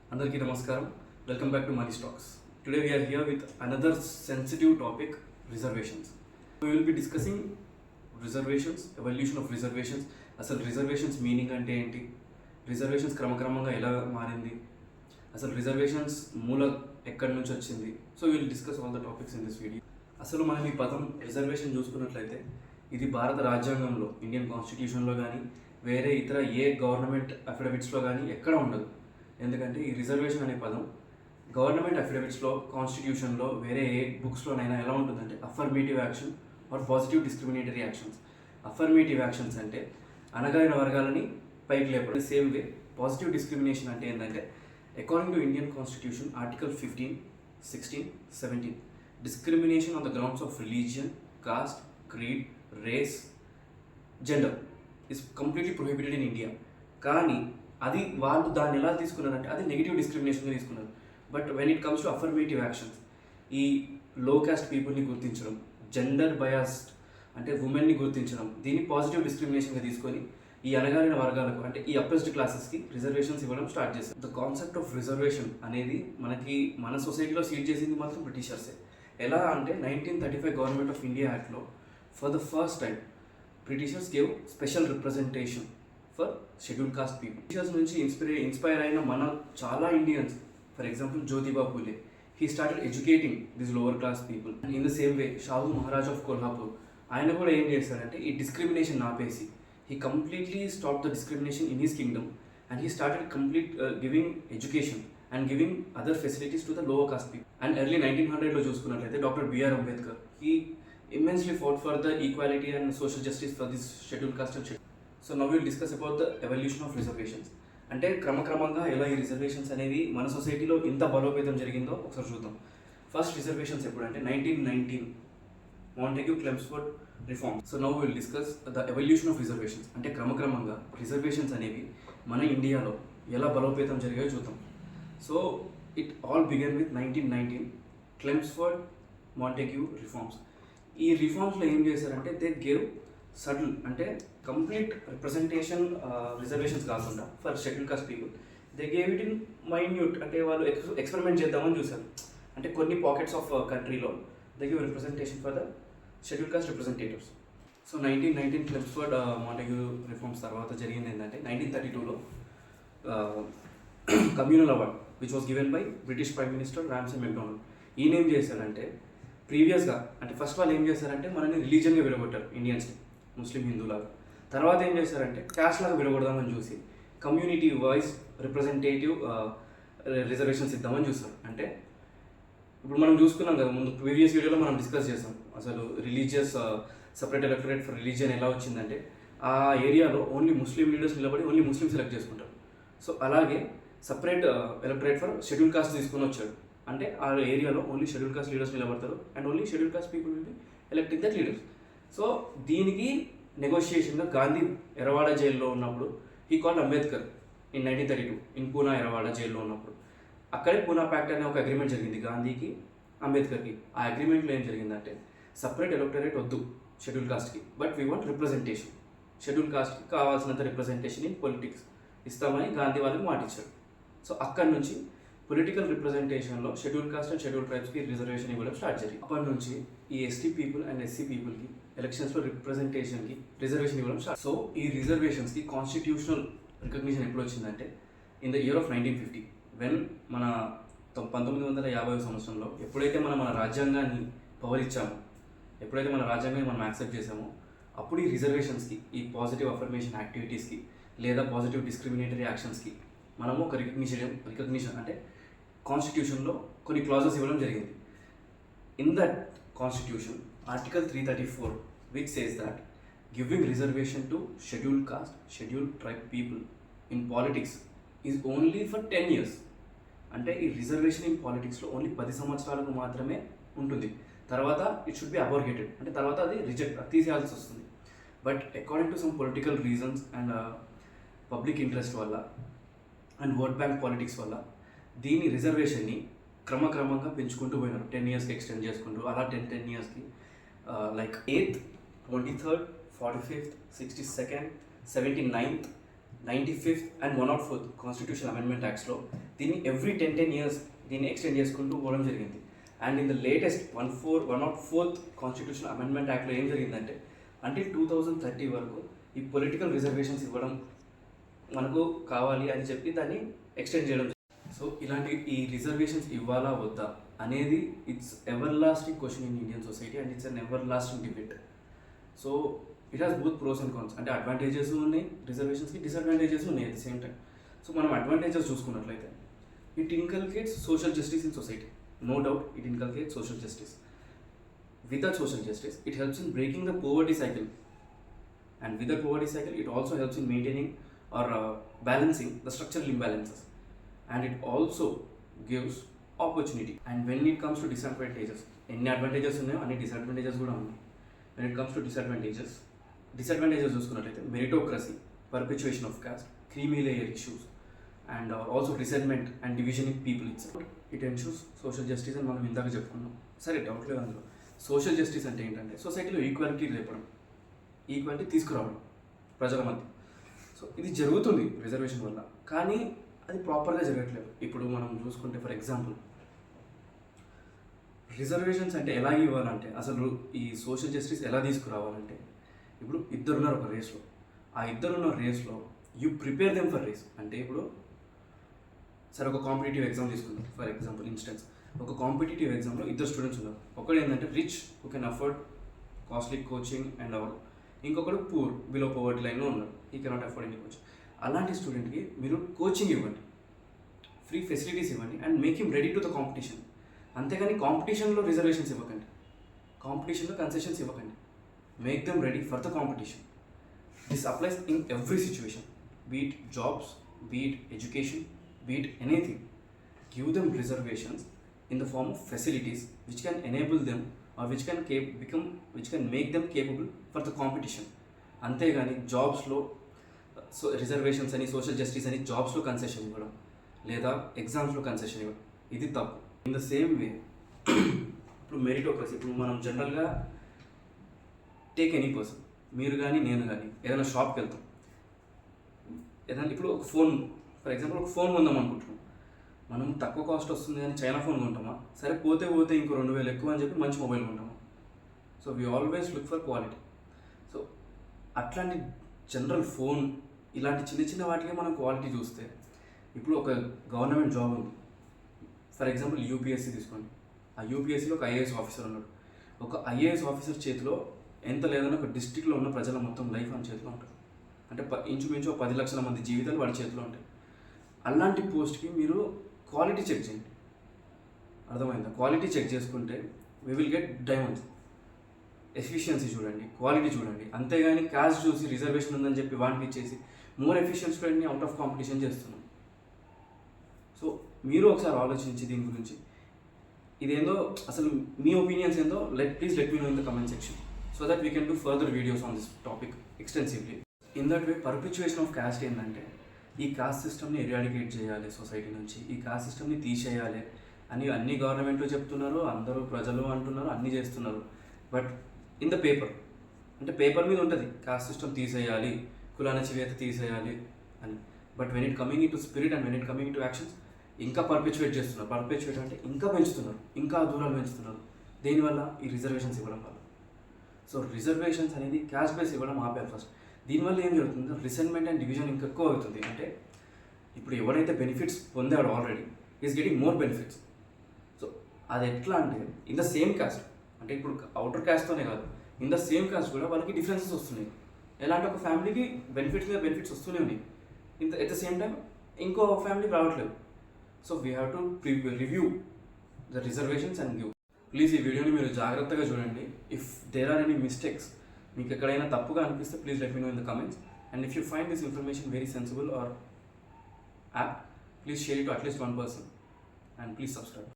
Andarki Namaskaram. Welcome back to Money Stocks. Today we are here with another sensitive topic, reservations. We will be discussing reservations, evolution of reservations, అసలు reservations meaning అంటే ఏంటి, reservations క్రమక్రమంగా ఎలా మారింది, అసలు reservations మూల ఎక్కడి నుంచి వచ్చింది. So will discuss all the topics in this video. అసలు మనం ఈ పదం రిజర్వేషన్ చూసుకున్నట్లయితే ఇది భారత రాజ్యాంగంలో, ఇండియన్ కాన్స్టిట్యూషన్లో కానీ వేరే ఇతర ఏ గవర్నమెంట్ అఫిడవిట్స్లో కానీ ఎక్కడ ఉండదు. ఎందుకంటే ఈ రిజర్వేషన్ అనే పదం గవర్నమెంట్ అఫిడవిట్స్లో, కాన్స్టిట్యూషన్లో, వేరే ఏ బుక్స్లోనైనా ఎలా ఉంటుందంటే affirmative action or positive discriminatory actions. Affirmative actions అంటే అనగారిన వర్గాలని పైకి లేపడం. సేమ్ వే పాజిటివ్ డిస్క్రిమినేషన్ అంటే ఏంటంటే according to Indian constitution article 15, 16, 17 discrimination on the grounds of religion, caste, creed, race, gender is completely prohibited in India. కానీ అది వాళ్ళు దాన్ని ఎలా తీసుకున్నారంటే అది నెగిటివ్ డిస్క్రిమినేషన్గా తీసుకున్నారు. But when it comes to affirmative actions, ఈ లో కాస్ట్ పీపుల్ని గుర్తించడం, జెండర్ బయాస్డ్ అంటే ఉమెన్ని గుర్తించడం, దీన్ని పాజిటివ్ డిస్క్రిమినేషన్గా తీసుకొని ఈ అనగారిన వర్గాలకు అంటే ఈ అప్రెస్డ్ క్లాసెస్కి రిజర్వేషన్స్ ఇవ్వడం స్టార్ట్ చేశారు. ద కాన్సెప్ట్ ఆఫ్ రిజర్వేషన్ అనేది మన సొసైటీలో సీడ్ చేసింది మాత్రం బ్రిటిషర్సే. ఎలా అంటే 1935 గవర్నమెంట్ ఆఫ్ ఇండియా యాక్ట్లో for the first time Britishers gave special representation for schedule caste people. Britishers నుంచి ఇన్స్పైర్ అయిన మన చాలా Indians, for example Jyotiba Phule, he started educating this lower class people. In the same way Shahu Maharaj of Kolhapur, ఆయన కూడా ఏం చేశారంటే ఈ డిస్క్రిమినేషన్ ఆపేసి he completely stop the discrimination in his kingdom and he started complete giving education and giving other facilities to the lower caste people. And early 1900లో చూసుకున్నట్లయితే doctor B R Ambedkar, he immensely fought for the equality and social justice for this scheduled caste and scheduled. So now we will discuss about the evolution of reservations. అంటే క్రమక్రమంగా ఎలా ఈ reservations అనేవి మన సొసైటీలో ఎంత బలోపేతం జరిగిందో ఒకసారి చూద్దాం. ఫస్ట్ రిజర్వేషన్స్ ఎప్పుడంటే 1919 Montague Chelmsford reform. So now will discuss the evolution of reservations. అంటే క్రమక్రమంగా రిజర్వేషన్స్ అనేవి మన ఇండియాలో ఎలా బలోపేతం జరిగాయో చూద్దాం. So it all began with 1919 Chelmsford Montague reforms. ఈ రిఫార్మ్స్లో ఏం చేశారంటే దే గేవ్ సటిల్ అంటే కంప్లీట్ రిప్రజెంటేషన్ రిజర్వేషన్స్ కాకుండా for schedule caste people they gave it in minute. అంటే వాళ్ళు ఎక్స్పెరిమెంట్ చేద్దామని చూశారు. అంటే కొన్ని పాకెట్స్ ఆఫ్ కంట్రీలో they give representation for the schedule caste representatives. So 1919 Chelmsford Montague reforms తర్వాత జరిగింది ఏంటంటే 1932లో communal award which was given by British prime minister Ramsay MacDonald. ఈయన ఏం చేశారంటే ప్రీవియస్గా అంటే ఫస్ట్ వాళ్ళు ఏం చేశారంటే మనని రిలీజియన్గా విడగొట్టారు, ఇండియన్స్ని ముస్లిం హిందూలాగా. తర్వాత ఏం చేశారంటే క్యాస్ట్ లాగా విడగొడదామని చూసి కమ్యూనిటీ వైజ్ రిప్రజెంటేటివ్ రిజర్వేషన్స్ ఇద్దామని చూస్తారు. అంటే ఇప్పుడు మనం చూసుకున్నాం కదా, ముందు ప్రీవియస్ వీడియోలో మనం డిస్కస్ చేస్తాం అసలు religious separate electorate for religion ఎలా వచ్చిందంటే ఆ ఏరియాలో ఓన్లీ ముస్లిం లీడర్స్ నిలబడి ఓన్లీ ముస్లిం సెలెక్ట్ చేసుకుంటారు. సో అలాగే separate electorate for schedule cost తీసుకొని వచ్చాడు. అంటే ఆ ఏరియాలో ఓన్లీ షెడ్యూల్ కాస్ట్ లీడర్స్ నిలబడతారు and only schedule caste people will be electing that leaders. So దీనికి నెగోషియేషన్గా గాంధీ ఎరవాడ జైల్లో ఉన్నప్పుడు he called Ambedkar in 1932 in Poona Yerwada జైల్లో ఉన్నప్పుడు. అక్కడే పూనా ప్యాక్ట్ అనే ఒక అగ్రిమెంట్ జరిగింది గాంధీకి అంబేద్కర్కి. ఆ అగ్రిమెంట్లో ఏం జరిగిందంటే సపరేట్ ఎలక్టరేట్ వద్దు షెడ్యూల్ కాస్ట్కి, but we want representation. Schedule కాస్ట్కి కావాల్సినంత రిప్రజెంటేషన్ ఇన్ పొలిటిక్స్ ఇస్తామని గాంధీ వాళ్ళకి మాటిచ్చారు. సో అక్కడి నుంచి పొలిటికల్ రిప్రజెంటేషన్లో షెడ్యూల్ కాస్ట్ అండ్ షెడ్యూల్ ట్రైబ్స్కి రిజర్వేషన్ ఇవ్వడం స్టార్ట్ జరిగింది. అప్పటి నుంచి ఈ ఎస్టీ పీపుల్ అండ్ ఎస్సీ పీపుల్కి ఎలక్షన్స్లో రిప్రజెంటేషన్కి రిజర్వేషన్ ఇవ్వడం స్టార్ట్. సో ఈ రిజర్వేషన్స్కి కాన్స్టిట్యూషనల్ రికగ్నిషన్ ఎప్పుడు వచ్చిందంటే in the year of 1950 when మన 1950 సంవత్సరంలో ఎప్పుడైతే మన రాజ్యాంగాన్ని పవర్ ఇచ్చామో, ఎప్పుడైతే మన రాజ్యాంగాన్ని మనం యాక్సెప్ట్ చేసామో అప్పుడు ఈ రిజర్వేషన్స్కి, ఈ పాజిటివ్ అఫర్మేషన్ యాక్టివిటీస్కి లేదా పాజిటివ్ డిస్క్రిమినేటరీ యాక్షన్స్కి మనము ఒక రికగ్నిషన్ అంటే కాన్స్టిట్యూషన్లో కొన్ని క్లాజెస్ ఇవ్వడం జరిగింది. In that constitution article 334 which says that giving reservation to schedule caste, schedule tribe people in politics is only for 10 years. అంటే ఈ రిజర్వేషన్ ఇన్ పాలిటిక్స్లో ఓన్లీ 10 సంవత్సరాలకు మాత్రమే ఉంటుంది. తర్వాత ఇట్ షుడ్ బి అబోర్గేటెడ్, అంటే తర్వాత అది తీసేయాల్సి వస్తుంది. But according to some political reasons and public interest వల్ల అండ్ ఓట్ బ్యాంక్ పాలిటిక్స్ వల్ల దీని రిజర్వేషన్ని క్రమక్రమంగా పెంచుకుంటూ పోయినారు. 10 yearsకి ఎక్స్టెండ్ చేసుకుంటూ అలా 10 yearsకి like 8th, 23rd, 45th, 62nd, 79th, 95th and 104th constitution amendment యాక్ట్స్లో దీన్ని ఎవ్రీ 10 years దీన్ని ఎక్స్టెండ్ చేసుకుంటూ పోవడం జరిగింది. And in the latest 104th constitution amendment యాక్ట్లో ఏం జరిగిందంటే అంటిల్ 2030 వరకు ఈ పొలిటికల్ రిజర్వేషన్స్ ఇవ్వడం మనకు కావాలి అని చెప్పి దాన్ని ఎక్స్టెండ్ చేయడం. సో ఇలాంటి ఈ రిజర్వేషన్స్ ఇవ్వాలా వద్దా అనేది it's ever lasting question in Indian society and it's an ever lasting debate. So it has both pros and cons. అంటే అడ్వాంటేజెస్ ఉన్నాయి రిజర్వేషన్స్కి, డిసడ్వాంటేజెస్ ఉన్నాయి at the same time. So మనం అడ్వాంటేజెస్ చూసుకున్నట్లయితే it inculcates social justice in society. No doubt it inculcates social justice. Without social justice, it helps in breaking the poverty cycle. And with the poverty cycle, it also helps in maintaining or balancing the structural imbalances. And it also gives opportunity. And when it comes to disadvantages, any advantages ఉన్నాయో అన్ని disadvantages కూడా ఉన్నాయి. When it comes to disadvantages చూసుకున్నట్లయితే meritocracy, perpetuation of caste, creamy layer issues, and also resentment and division in people itself. It ensures social justice అని మనం ఇందాక చెప్పుకున్నాం. సరే డౌట్ లేదు అందులో. సోషల్ జస్టిస్ అంటే ఏంటంటే సొసైటీలో ఈక్వాలిటీ రేపడం, ఈక్వాలిటీ తీసుకురావడం ప్రజల మధ్య. సో ఇది జరుగుతుంది రిజర్వేషన్ వల్ల, కానీ అది ప్రాపర్గా జరగట్లేదు. ఇప్పుడు మనం చూసుకుంటే ఫర్ ఎగ్జాంపుల్ రిజర్వేషన్స్ అంటే ఎలా ఇవ్వాలంటే, అసలు ఈ సోషల్ జస్టిస్ ఎలా తీసుకురావాలంటే, ఇప్పుడు ఇద్దరున్నారు ఒక రేస్లో, ఆ ఇద్దరున్న రేస్లో you prepare them for race. అంటే ఇప్పుడు సరే ఒక కాంపిటేటివ్ ఎగ్జామ్ తీసుకుందాం ఫర్ ఎగ్జాంపుల్ ఇన్స్టెన్స్. ఒక కాంపిటేటివ్ ఎగ్జామ్లో ఇద్దరు స్టూడెంట్స్ ఉన్నారు. ఒకడు ఏంటంటే rich who can afford costly coaching and our, ఇంకొకడు పూర్ బిలో పవర్టీ లైన్లో ఉన్నారు, ఈ కెనాట్ అఫోర్డ్ ఎనీ కోచింగ్. అలాంటి స్టూడెంట్కి మీరు కోచింగ్ ఇవ్వండి, ఫ్రీ ఫెసిలిటీస్ ఇవ్వండి and make him ready to the competition. అంతేగాని కాంపిటీషన్లో రిజర్వేషన్స్ ఇవ్వకండి, కాంపిటీషన్లో కన్సెషన్స్ ఇవ్వకండి. Make them ready for the competition. This applies in every situation, beat jobs, beat education, beat anything. Give them reservations in the form of facilities which can enable them or which can make them capable for the competition. అంతేగాని జాబ్స్లో reservations అని, social justice అని జాబ్స్లో concession ఇవ్వడం లేదా ఎగ్జామ్స్లో concession ఇవ్వడం ఇది తప్పు. In the same వే ఇప్పుడు మెరిటోక్రసీ, ఇప్పుడు మనం జనరల్గా టేక్ ఎనీ పర్సన్, మీరు కానీ నేను కానీ ఏదైనా షాప్కి వెళ్తాం, ఏదైనా ఇప్పుడు ఒక ఫోన్ ఫర్ ఎగ్జాంపుల్ ఒక ఫోన్ కొందాం అనుకుంటున్నాం. మనం తక్కువ కాస్ట్ వస్తుంది అని చైనా ఫోన్ కొంటామా, సరే పోతే ఇంకో 2000 ఎక్కువ అని చెప్పి మంచి మొబైల్ కొంటామా. So we always look for quality. So అట్లాంటి జనరల్ ఫోన్ ఇలాంటి చిన్న చిన్న వాటికి మనం క్వాలిటీ చూస్తే, ఇప్పుడు ఒక గవర్నమెంట్ జాబ్ ఉంది ఫర్ ఎగ్జాంపుల్ యూపీఎస్సీ తీసుకోండి. ఆ యూపీఎస్సీలో ఒక ఐఏఎస్ ఆఫీసర్ ఉన్నాడు. ఒక ఐఏఎస్ ఆఫీసర్ చేతిలో ఎంత లేదన్నా ఒక డిస్ట్రిక్ట్లో ఉన్న ప్రజల మొత్తం లైఫ్ అని చేతిలో ఉంటుంది. అంటే ఇంచుమించు 10 లక్షల మంది జీవితాలు వాడి చేతిలో ఉంటాయి. అలాంటి పోస్ట్కి మీరు క్వాలిటీ చెక్ చేయండి, అర్థమైందా? క్వాలిటీ చెక్ చేసుకుంటే we will get diamonds. Efficiency చూడండి, క్వాలిటీ చూడండి, అంతేగాని క్యాస్ట్ చూసి రిజర్వేషన్ ఉందని చెప్పి వాటికి ఇచ్చేసి మోర్ ఎఫిషియెంట్ స్టూడెంట్ని అవుట్ ఆఫ్ కాంపిటీషన్ చేస్తున్నాం. సో మీరు ఒకసారి ఆలోచించి దీని గురించి ఇదేందో అసలు మీ ఒపీనియన్స్ ఏందో please let me know in the comment section so that we can do further videos on this topic extensively. In that way perpetuation of caste ఏంటంటే ఈ కాస్ట్ సిస్టమ్ని ఎరాడికేట్ చేయాలి సొసైటీ నుంచి, ఈ కాస్ట్ సిస్టమ్ని తీసేయాలి అని అన్ని గవర్నమెంట్లు చెప్తున్నారు, అందరూ ప్రజలు అంటున్నారు, అన్నీ చేస్తున్నారు. బట్ ఇన్ ద పేపర్, అంటే పేపర్ మీద ఉంటుంది కాస్ట్ సిస్టమ్ తీసేయాలి, కులాల చివేత తీసేయాలి అని. But when it coming in to spirit and when it coming to actions ఇంకా పర్పిచ్యుయేట్ చేస్తున్నారు. పర్పిచ్యుయేట్ అంటే ఇంకా పెంచుతున్నారు, ఇంకా దూరాలు పెంచుతున్నారు. దేనివల్ల? ఈ రిజర్వేషన్స్ ఇవ్వడం వల్ల. సో రిజర్వేషన్స్ అనేది క్యాస్ట్ బేస్ ఇవ్వడం ఆపారు ఫస్ట్. దీనివల్ల ఏం జరుగుతుందో రిసెంట్మెంట్ అండ్ డివిజన్ ఇంకా ఎక్కువ అవుతుంది. అంటే ఇప్పుడు ఎవరైతే బెనిఫిట్స్ పొందాడో already is getting more benefits. So అది ఎట్లా అంటే ఇన్ ద సేమ్ కాస్ట్, అంటే ఇప్పుడు అవుటర్ కాస్ట్తోనే కాదు, ఇన్ ద సేమ్ కాస్ట్ కూడా వాళ్ళకి డిఫరెన్సెస్ వస్తున్నాయి. ఎలా అంటే ఒక ఫ్యామిలీకి బెనిఫిట్స్ మీద బెనిఫిట్స్ వస్తూనే ఉన్నాయి, ఎట్ ద సేమ్ టైం ఇంకో ఫ్యామిలీకి రావట్లేదు. So we have to review the reservations and give. Please ఈ వీడియోని మీరు జాగ్రత్తగా చూడండి. If there are any mistakes, మీకు ఎక్కడైనా తప్పుగా అనిపిస్తే please let me know in the comments. And if you find this information very sensible or app, please share it to at least 1 person and please subscribe.